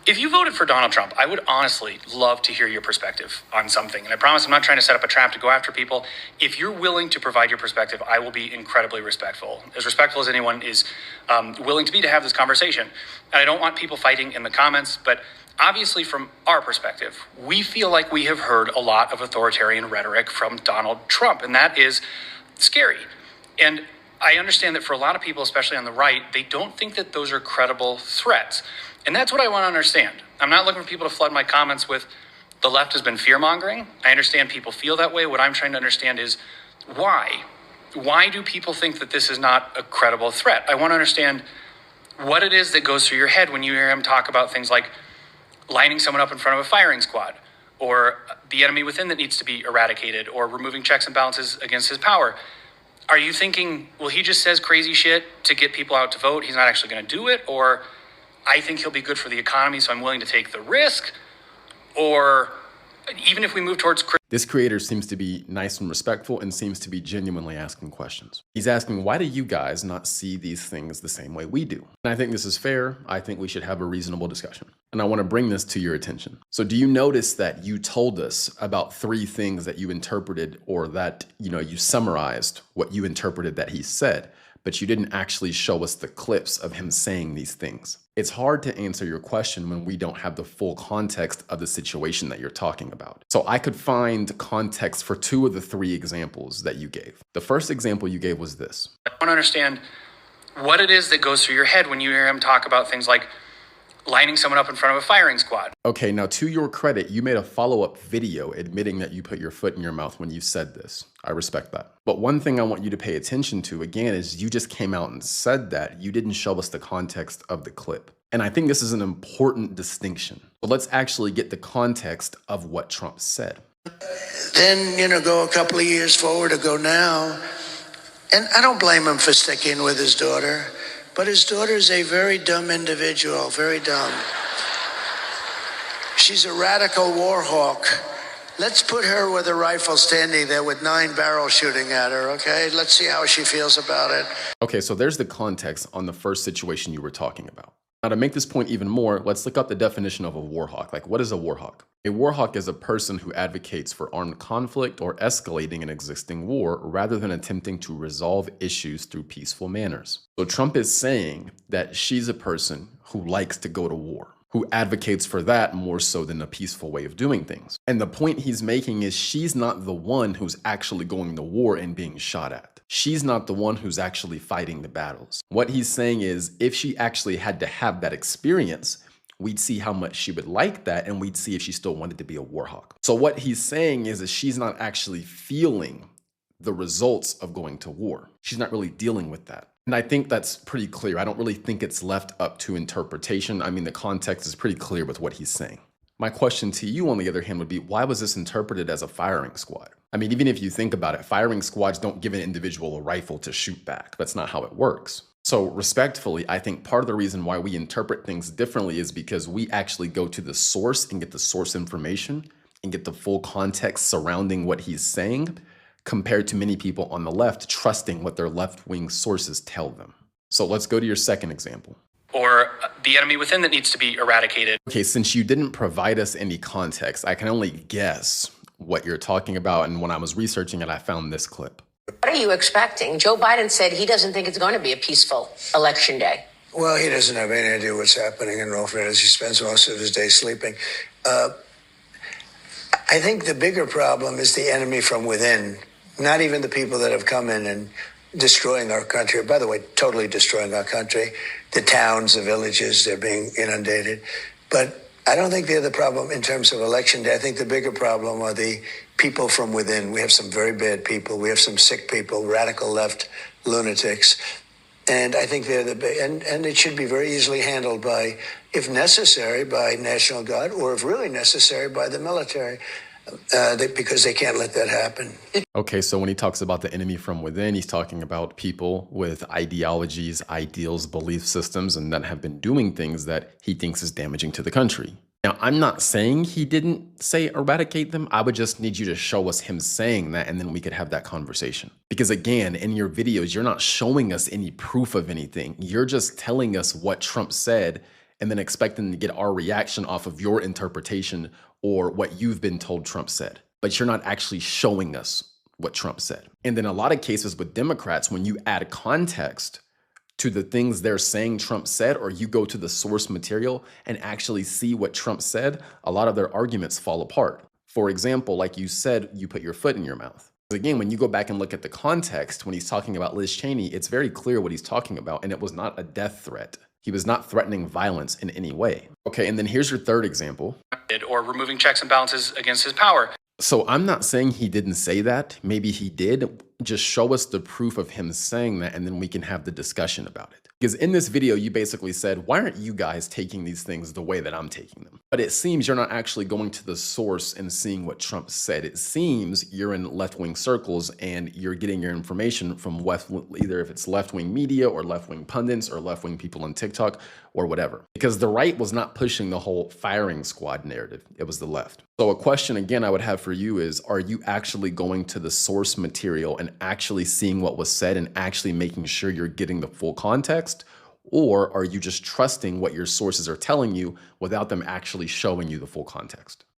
If you voted for Donald Trump, I would honestly love to hear your perspective on something. And I promise I'm not trying to set up a trap to go after people. If you're willing to provide your perspective, I will be incredibly respectful as anyone is willing to be to have this conversation. And I don't want people fighting in the comments, but obviously from our perspective, we feel like we have heard a lot of authoritarian rhetoric from Donald Trump, and that is scary. And I understand that for a lot of people, especially on the right, they don't think that those are credible threats. And that's what I want to understand. I'm not looking for people to flood my comments with the left has been fear-mongering. I understand people feel that way. What I'm trying to understand is why? Why do people think that this is not a credible threat? I want to understand what it is that goes through your head when you hear him talk about things like lining someone up in front of a firing squad, or the enemy within that needs to be eradicated, or removing checks and balances against his power. Are you thinking, well, he just says crazy shit to get people out to vote, he's not actually going to do it? Or I think he'll be good for the economy, so I'm willing to take the risk? Or even if we move towards... This creator seems to be nice and respectful and seems to be genuinely asking questions. He's asking, why do you guys not see these things the same way we do? And I think this is fair. I think we should have a reasonable discussion. And I want to bring this to your attention. So do you notice that you told us about 3 things that you interpreted, or that, you summarized what you interpreted that he said, but you didn't actually show us the clips of him saying these things? It's hard to answer your question when we don't have the full context of the situation that you're talking about. So I could find context for 2 of the 3 examples that you gave. The first example you gave was this. I want to understand what it is that goes through your head when you hear him talk about things like lining someone up in front of a firing squad. Okay, now to your credit, you made a follow-up video admitting that you put your foot in your mouth when you said this. I respect that. But one thing I want you to pay attention to, again, is you just came out and said that. You didn't show us the context of the clip. And I think this is an important distinction. But let's actually get the context of what Trump said. Then, go a couple of years forward or go now. And I don't blame him for sticking with his daughter. But his daughter is a very dumb individual, very dumb. She's a radical war hawk. Let's put her with a rifle standing there with 9 barrels shooting at her, okay? Let's see how she feels about it. Okay, so there's the context on the first situation you were talking about. Now, to make this point even more, let's look up the definition of a war hawk. Like, what is a war hawk? A war hawk is a person who advocates for armed conflict or escalating an existing war rather than attempting to resolve issues through peaceful manners. So Trump is saying that she's a person who likes to go to war, who advocates for that more so than a peaceful way of doing things. And the point he's making is she's not the one who's actually going to war and being shot at. She's not the one who's actually fighting the battles. What he's saying is, if she actually had to have that experience, we'd see how much she would like that, and we'd see if she still wanted to be a war hawk. So what he's saying is that she's not actually feeling the results of going to war. She's not really dealing with that. And I think that's pretty clear. I don't really think it's left up to interpretation. I mean, the context is pretty clear with what he's saying. My question to you, on the other hand, would be, why was this interpreted as a firing squad? I mean, even if you think about it, firing squads don't give an individual a rifle to shoot back. That's not how it works. So respectfully, I think part of the reason why we interpret things differently is because we actually go to the source and get the source information and get the full context surrounding what he's saying, compared to many people on the left trusting what their left-wing sources tell them. So let's go to your second example. Or the enemy within that needs to be eradicated. Okay, since you didn't provide us any context, I can only guess what you're talking about. And when I was researching it, I found this clip. What are you expecting? Joe Biden said he doesn't think it's going to be a peaceful election day. Well, he doesn't have any idea what's happening in all fairness. He spends most of his day sleeping. I think the bigger problem is the enemy from within, not even the people that have come in and destroying our country. By the way, totally destroying our country. The towns, the villages, they're being inundated. But I don't think they're the problem in terms of election day. I think the bigger problem are the people from within. We have some very bad people. We have some sick people, radical left lunatics. And I think they're the big, and it should be very easily handled by, if necessary, by National Guard, or if really necessary, by the military. Because they can't let that happen. Okay, so when he talks about the enemy from within, he's talking about people with ideologies, ideals, belief systems, and that have been doing things that he thinks is damaging to the country. Now, I'm not saying he didn't say eradicate them. I would just need you to show us him saying that, and then we could have that conversation. Because again, in your videos, you're not showing us any proof of anything. You're just telling us what Trump said, and then expecting to get our reaction off of your interpretation or what you've been told Trump said. But you're not actually showing us what Trump said. And in a lot of cases with Democrats, when you add context to the things they're saying Trump said, or you go to the source material and actually see what Trump said, a lot of their arguments fall apart. For example, like you said, you put your foot in your mouth. Again, when you go back and look at the context, when he's talking about Liz Cheney, it's very clear what he's talking about, and it was not a death threat. He was not threatening violence in any way. Okay, and then here's your third example. Or removing checks and balances against his power. So I'm not saying he didn't say that. Maybe he did. Just show us the proof of him saying that, and then we can have the discussion about it. Because in this video, you basically said, why aren't you guys taking these things the way that I'm taking them? But it seems you're not actually going to the source and seeing what Trump said. It seems you're in left-wing circles and you're getting your information from either if it's left-wing media or left-wing pundits or left-wing people on TikTok or whatever. Because the right was not pushing the whole firing squad narrative. It was the left. So a question again I would have for you is, are you actually going to the source material and actually seeing what was said and actually making sure you're getting the full context? Or are you just trusting what your sources are telling you without them actually showing you the full context?